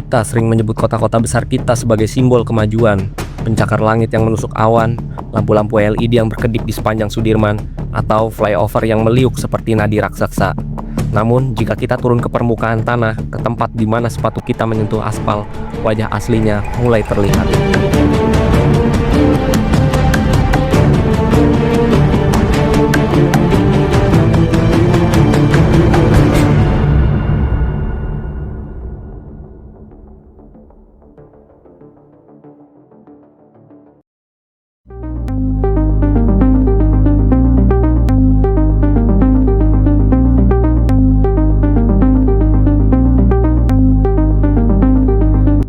Kita sering menyebut kota-kota besar kita sebagai simbol kemajuan, pencakar langit yang menusuk awan, lampu-lampu LED yang berkedip di sepanjang Sudirman, atau flyover yang meliuk seperti nadi raksasa. Namun, jika kita turun ke permukaan tanah, ke tempat di mana sepatu kita menyentuh aspal, wajah aslinya mulai terlihat.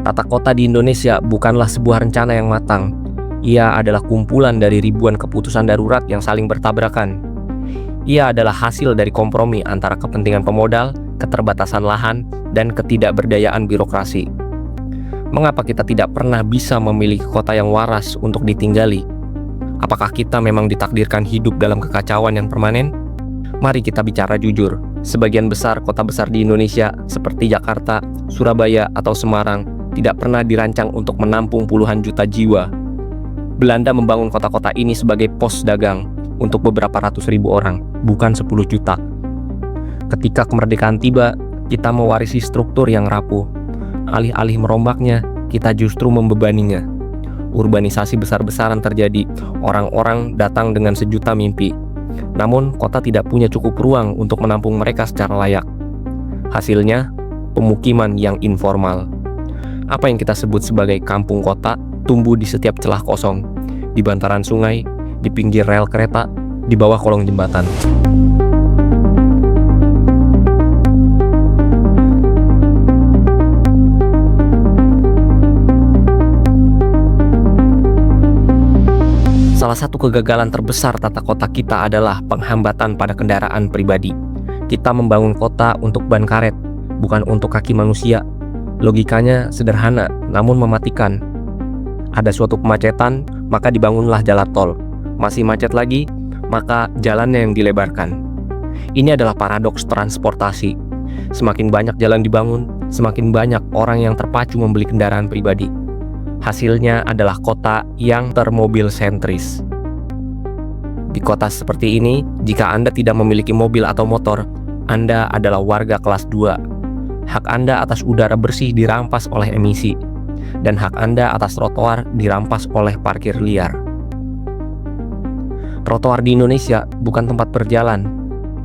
Tata kota di Indonesia bukanlah sebuah rencana yang matang. Ia adalah kumpulan dari ribuan keputusan darurat yang saling bertabrakan. Ia adalah hasil dari kompromi antara kepentingan pemodal, keterbatasan lahan, dan ketidakberdayaan birokrasi. Mengapa kita tidak pernah bisa memiliki kota yang waras untuk ditinggali? Apakah kita memang ditakdirkan hidup dalam kekacauan yang permanen? Mari kita bicara jujur. Sebagian besar kota besar di Indonesia, seperti Jakarta, Surabaya, atau Semarang, tidak pernah dirancang untuk menampung puluhan juta jiwa. Belanda membangun kota-kota ini sebagai pos dagang untuk beberapa ratus ribu orang, bukan 10 juta. Ketika kemerdekaan tiba, kita mewarisi struktur yang rapuh. Alih-alih merombaknya, kita justru membebaninya. Urbanisasi besar-besaran terjadi, orang-orang datang dengan sejuta mimpi. Namun, kota tidak punya cukup ruang untuk menampung mereka secara layak. Hasilnya, pemukiman yang informal. Apa yang kita sebut sebagai kampung kota tumbuh di setiap celah kosong, di bantaran sungai, di pinggir rel kereta, di bawah kolong jembatan. Salah satu kegagalan terbesar tata kota kita adalah penghambatan pada kendaraan pribadi. Kita membangun kota untuk ban karet, bukan untuk kaki manusia. Logikanya sederhana, namun mematikan. Ada suatu kemacetan, maka dibangunlah jalan tol. Masih macet lagi, maka jalannya yang dilebarkan. Ini adalah paradoks transportasi. Semakin banyak jalan dibangun, semakin banyak orang yang terpacu membeli kendaraan pribadi. Hasilnya adalah kota yang termobil sentris. Di kota seperti ini, jika Anda tidak memiliki mobil atau motor, Anda adalah warga kelas 2. Hak Anda atas udara bersih dirampas oleh emisi, dan hak Anda atas trotoar dirampas oleh parkir liar. Trotoar di Indonesia bukan tempat berjalan.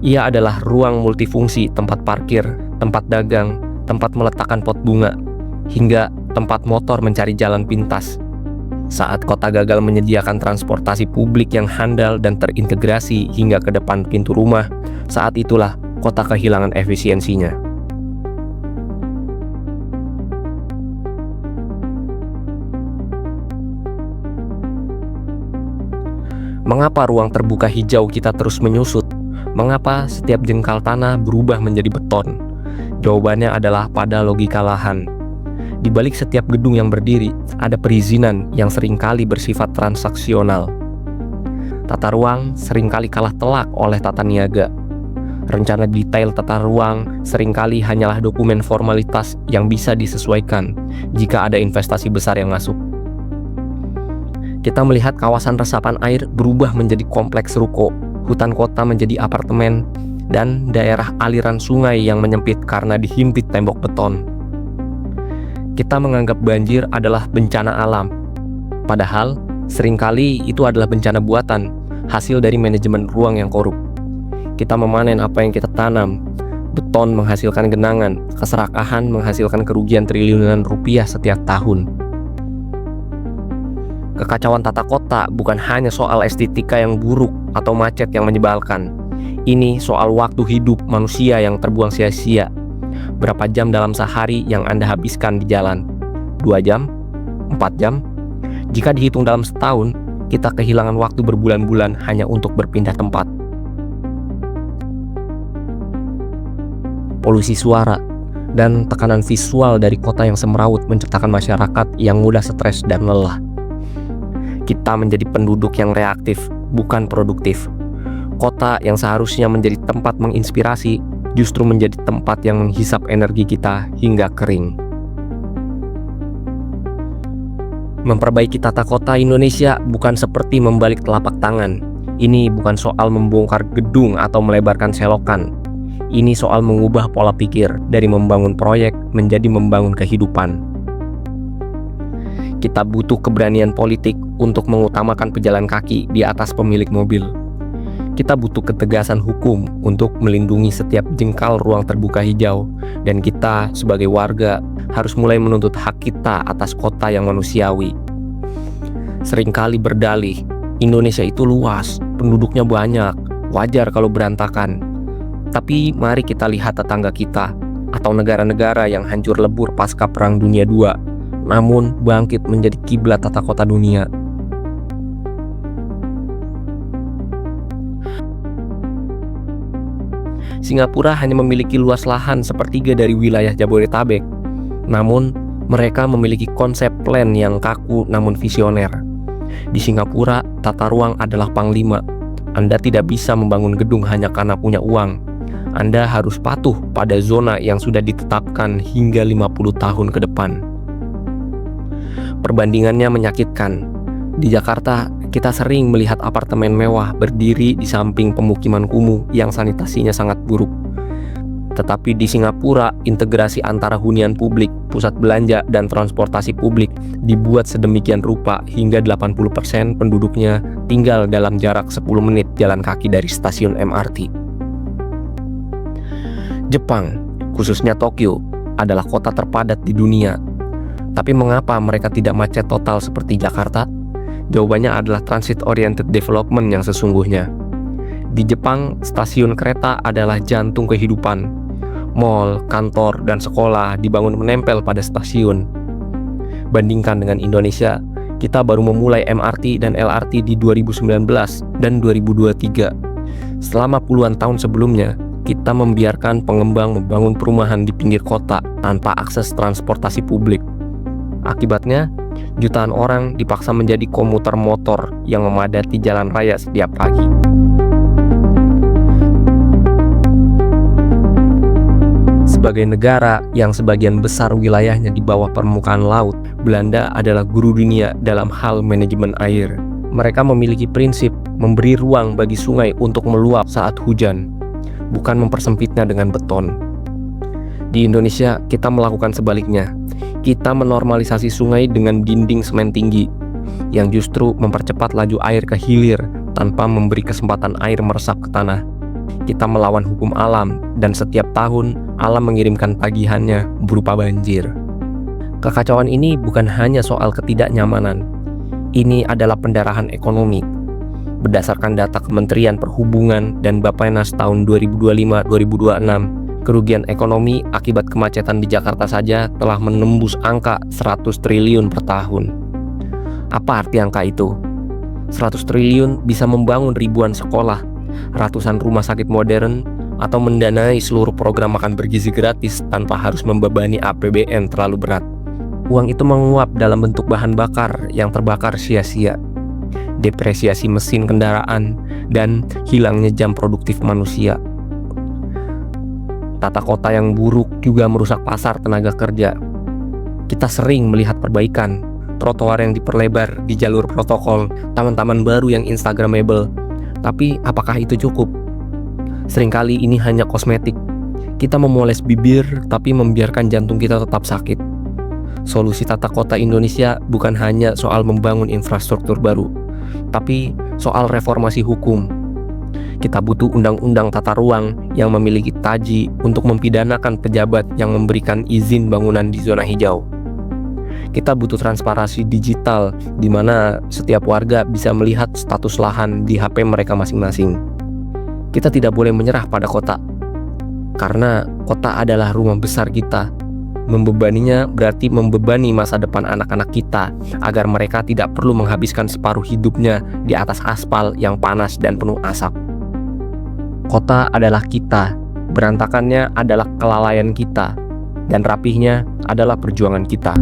Ia adalah ruang multifungsi, tempat parkir, tempat dagang, tempat meletakkan pot bunga, hingga tempat motor mencari jalan pintas. Saat kota gagal menyediakan transportasi publik yang handal dan terintegrasi hingga ke depan pintu rumah, saat itulah kota kehilangan efisiensinya. Mengapa ruang terbuka hijau kita terus menyusut? Mengapa setiap jengkal tanah berubah menjadi beton? Jawabannya adalah pada logika lahan. Di balik setiap gedung yang berdiri, ada perizinan yang seringkali bersifat transaksional. Tata ruang seringkali kalah telak oleh tata niaga. Rencana detail tata ruang seringkali hanyalah dokumen formalitas yang bisa disesuaikan jika ada investasi besar yang masuk. Kita melihat kawasan resapan air berubah menjadi kompleks ruko, hutan kota menjadi apartemen, dan daerah aliran sungai yang menyempit karena dihimpit tembok beton. Kita menganggap banjir adalah bencana alam, padahal seringkali itu adalah bencana buatan, hasil dari manajemen ruang yang korup. Kita memanen apa yang kita tanam. Beton menghasilkan genangan, keserakahan menghasilkan kerugian triliunan rupiah setiap tahun. Kekacauan tata kota bukan hanya soal estetika yang buruk atau macet yang menyebalkan. Ini soal waktu hidup manusia yang terbuang sia-sia. Berapa jam dalam sehari yang Anda habiskan di jalan? 2 jam? 4 jam? Jika dihitung dalam setahun, kita kehilangan waktu berbulan-bulan hanya untuk berpindah tempat. Polusi suara dan tekanan visual dari kota yang semrawut menciptakan masyarakat yang mudah stres dan lelah. Kita menjadi penduduk yang reaktif, bukan produktif. Kota yang seharusnya menjadi tempat menginspirasi, justru menjadi tempat yang menghisap energi kita hingga kering. Memperbaiki tata kota Indonesia bukan seperti membalik telapak tangan. Ini bukan soal membongkar gedung atau melebarkan selokan. Ini soal mengubah pola pikir dari membangun proyek menjadi membangun kehidupan. Kita butuh keberanian politik untuk mengutamakan pejalan kaki di atas pemilik mobil. Kita butuh ketegasan hukum untuk melindungi setiap jengkal ruang terbuka hijau. Dan kita sebagai warga harus mulai menuntut hak kita atas kota yang manusiawi. Seringkali berdalih, Indonesia itu luas, penduduknya banyak, wajar kalau berantakan. Tapi mari kita lihat tetangga kita atau negara-negara yang hancur lebur pasca Perang Dunia II, namun bangkit menjadi kiblat tata kota dunia. Singapura hanya memiliki luas lahan sepertiga dari wilayah Jabodetabek. Namun, mereka memiliki konsep plan yang kaku namun visioner. Di Singapura, tata ruang adalah panglima. Anda tidak bisa membangun gedung hanya karena punya uang. Anda harus patuh pada zona yang sudah ditetapkan hingga 50 tahun ke depan. Perbandingannya menyakitkan. Di Jakarta, kita sering melihat apartemen mewah berdiri di samping pemukiman kumuh yang sanitasinya sangat buruk. Tetapi di Singapura, integrasi antara hunian publik, pusat belanja, dan transportasi publik dibuat sedemikian rupa hingga 80% penduduknya tinggal dalam jarak 10 menit jalan kaki dari stasiun MRT. Jepang, khususnya Tokyo, adalah kota terpadat di dunia. Tapi mengapa mereka tidak macet total seperti Jakarta? Jawabannya adalah transit-oriented development yang sesungguhnya. Di Jepang, stasiun kereta adalah jantung kehidupan. Mall, kantor, dan sekolah dibangun menempel pada stasiun. Bandingkan dengan Indonesia, kita baru memulai MRT dan LRT di 2019 dan 2023. Selama puluhan tahun sebelumnya, kita membiarkan pengembang membangun perumahan di pinggir kota tanpa akses transportasi publik. Akibatnya, jutaan orang dipaksa menjadi komuter motor yang memadati jalan raya setiap pagi. Sebagai negara yang sebagian besar wilayahnya di bawah permukaan laut, Belanda adalah guru dunia dalam hal manajemen air. Mereka memiliki prinsip memberi ruang bagi sungai untuk meluap saat hujan, bukan mempersempitnya dengan beton. Di Indonesia, kita melakukan sebaliknya. Kita menormalisasi sungai dengan dinding semen tinggi, yang justru mempercepat laju air ke hilir tanpa memberi kesempatan air meresap ke tanah. Kita melawan hukum alam, dan setiap tahun alam mengirimkan tagihannya berupa banjir. Kekacauan ini bukan hanya soal ketidaknyamanan. Ini adalah pendarahan ekonomi. Berdasarkan data Kementerian Perhubungan dan Bappenas tahun 2025-2026, kerugian ekonomi akibat kemacetan di Jakarta saja telah menembus angka 100 triliun per tahun. Apa arti angka itu? 100 triliun bisa membangun ribuan sekolah, ratusan rumah sakit modern, atau mendanai seluruh program makan bergizi gratis tanpa harus membebani APBN terlalu berat. Uang itu menguap dalam bentuk bahan bakar yang terbakar sia-sia, depresiasi mesin kendaraan, dan hilangnya jam produktif manusia. Tata kota yang buruk juga merusak pasar tenaga kerja. Kita sering melihat perbaikan, trotoar yang diperlebar di jalur protokol, taman-taman baru yang instagramable. Tapi apakah itu cukup? Seringkali ini hanya kosmetik. Kita memoles bibir tapi membiarkan jantung kita tetap sakit. Solusi tata kota Indonesia bukan hanya soal membangun infrastruktur baru, tapi soal reformasi hukum. Kita butuh undang-undang tata ruang yang memiliki taji untuk mempidanakan pejabat yang memberikan izin bangunan di zona hijau. Kita butuh transparansi digital di mana setiap warga bisa melihat status lahan di HP mereka masing-masing. Kita tidak boleh menyerah pada kota, karena kota adalah rumah besar kita. Membebaninya berarti membebani masa depan anak-anak kita agar mereka tidak perlu menghabiskan separuh hidupnya di atas aspal yang panas dan penuh asap. Kota adalah kita, berantakannya adalah kelalaian kita, dan rapihnya adalah perjuangan kita.